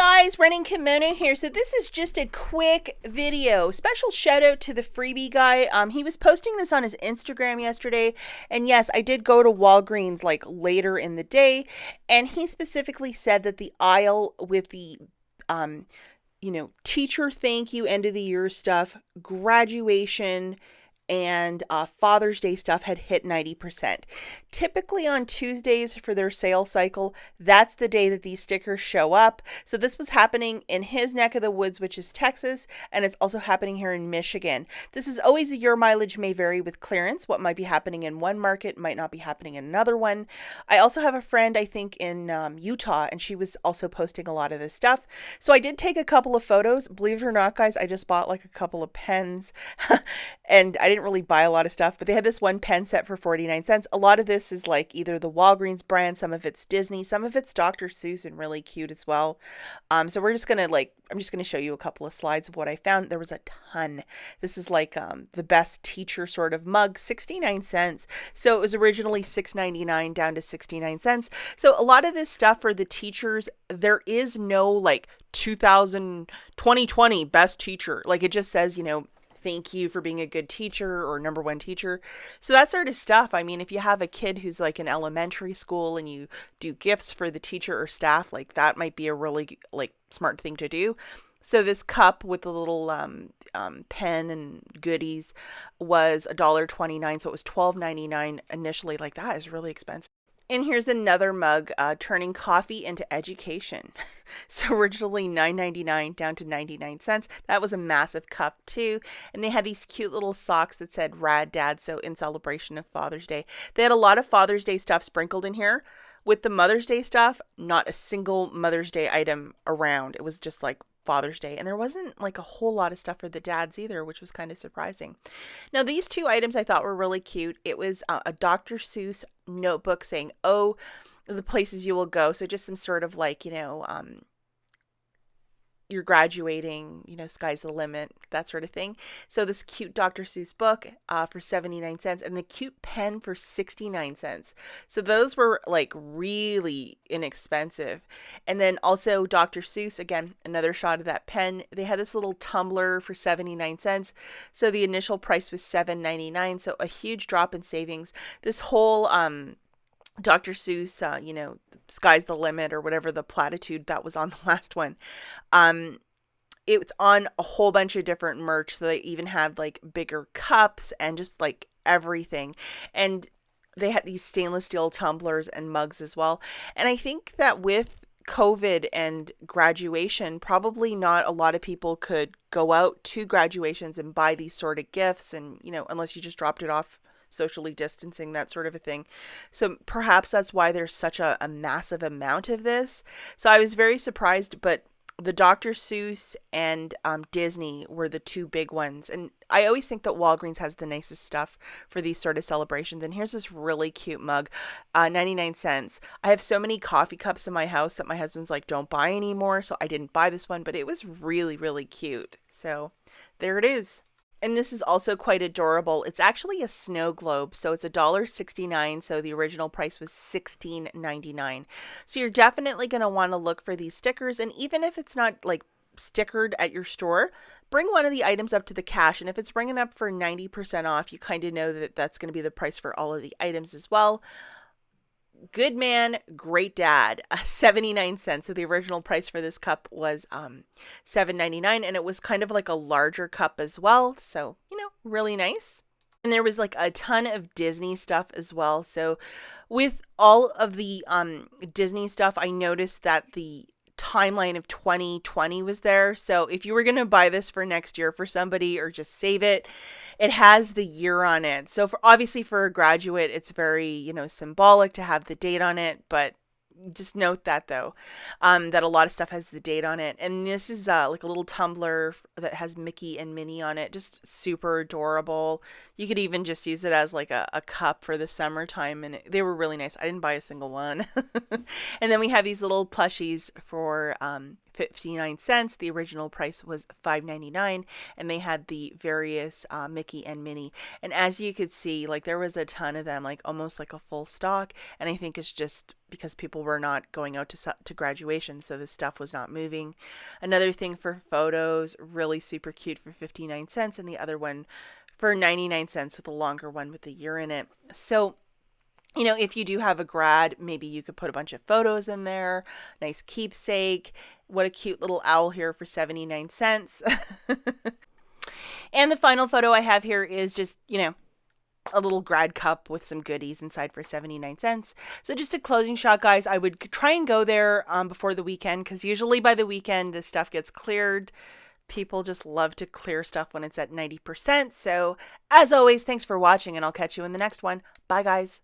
guys, running Kimono here. So this is just a quick video. Special shout out to the freebie guy. He was posting this on his Instagram yesterday, and yes, I did go to Walgreens like later in the day, and he specifically said that the aisle with the teacher thank you, end of the year stuff, graduation, and Father's Day stuff had hit 90%. Typically on Tuesdays for their sale cycle, that's the day that these stickers show up. So this was happening in his neck of the woods, which is Texas, and it's also happening here in Michigan. This is always your mileage may vary with clearance. What might be happening in one market might not be happening in another one. I also have a friend, I think, in Utah, and she was also posting a lot of this stuff. So I did take a couple of photos. Believe it or not, guys, I just bought like a couple of pens and I didn't really buy a lot of stuff, but they had this one pen set for 49 cents. A lot of this is like either the Walgreens brand, some of it's Disney, some of it's Dr. Seuss and really cute as well. So we're just gonna I'm just gonna show you a couple of slides of what I found. There was a ton. This is like the best teacher sort of mug, 69 cents. So it was originally $6.99 down to 69 cents. So a lot of this stuff for the teachers, there is no like 2020 best teacher. Like it just says, thank you for being a good teacher or number one teacher. So that sort of stuff. I mean, if you have a kid who's like in elementary school and you do gifts for the teacher or staff, like that might be a really smart thing to do. So this cup with the little pen and goodies was $1.29. So it was $12.99 initially. Like that is really expensive. And here's another mug, turning coffee into education. So originally $9.99 down to 99 cents. That was a massive cup too. And they had these cute little socks that said Rad Dad, so in celebration of Father's Day. They had a lot of Father's Day stuff sprinkled in here. With the Mother's Day stuff, not a single Mother's Day item around. It was just like Father's Day. And there wasn't like a whole lot of stuff for the dads either, which was kind of surprising. Now, these two items I thought were really cute. It was a Dr. Seuss notebook saying, oh, the places you will go. So just some sort of like, you're graduating, sky's the limit, that sort of thing. So this cute Dr. Seuss book for 79 cents and the cute pen for 69 cents. So those were like really inexpensive. And then also Dr. Seuss, again, another shot of that pen. They had this little tumbler for 79 cents. So the initial price was $7.99. So a huge drop in savings. This whole Dr. Seuss, sky's the limit or whatever the platitude that was on the last one. It's on a whole bunch of different merch. So they even had like bigger cups and just like everything. And they had these stainless steel tumblers and mugs as well. And I think that with COVID and graduation, probably not a lot of people could go out to graduations and buy these sort of gifts. And, unless you just dropped it off socially distancing, that sort of a thing. So perhaps that's why there's such a massive amount of this. So I was very surprised, but the Dr. Seuss and Disney were the two big ones. And I always think that Walgreens has the nicest stuff for these sort of celebrations. And here's this really cute mug, 99 cents. I have so many coffee cups in my house that my husband's like, don't buy anymore. So I didn't buy this one, but it was really, really cute. So there it is. And this is also quite adorable. It's actually a snow globe. So it's $1.69. So the original price was $16.99. So you're definitely going to want to look for these stickers. And even if it's not like stickered at your store, bring one of the items up to the cash. And if it's bringing up for 90% off, you kind of know that that's going to be the price for all of the items as well. Good man, great dad, 79 cents. So the original price for this cup was $7.99, and it was kind of like a larger cup as well. So, really nice. And there was like a ton of Disney stuff as well. So with all of the Disney stuff, I noticed that the timeline of 2020 was there. So if you were going to buy this for next year for somebody or just save it, it has the year on it. So obviously for a graduate, it's very, symbolic to have the date on it, but just note that though, that a lot of stuff has the date on it. And this is like a little tumbler that has Mickey and Minnie on it. Just super adorable. You could even just use it as like a cup for the summertime. And they were really nice. I didn't buy a single one. And then we have these little plushies for 59 cents. The original price was $5.99, and they had the various Mickey and Minnie. And as you could see, like there was a ton of them, like almost like a full stock. And I think it's just because people were not going out to graduation, so the stuff was not moving. Another thing for photos, really super cute for 59 cents, and the other one for 99 cents with a longer one with the year in it. So, you know, if you do have a grad, maybe you could put a bunch of photos in there. Nice keepsake. What a cute little owl here for 79 cents. And the final photo I have here is just, you know, a little grad cup with some goodies inside for 79 cents. So just a closing shot, guys. I would try and go there before the weekend, because usually by the weekend this stuff gets cleared. People just love to clear stuff when it's at 90%. So as always, thanks for watching, and I'll catch you in the next one. Bye, guys.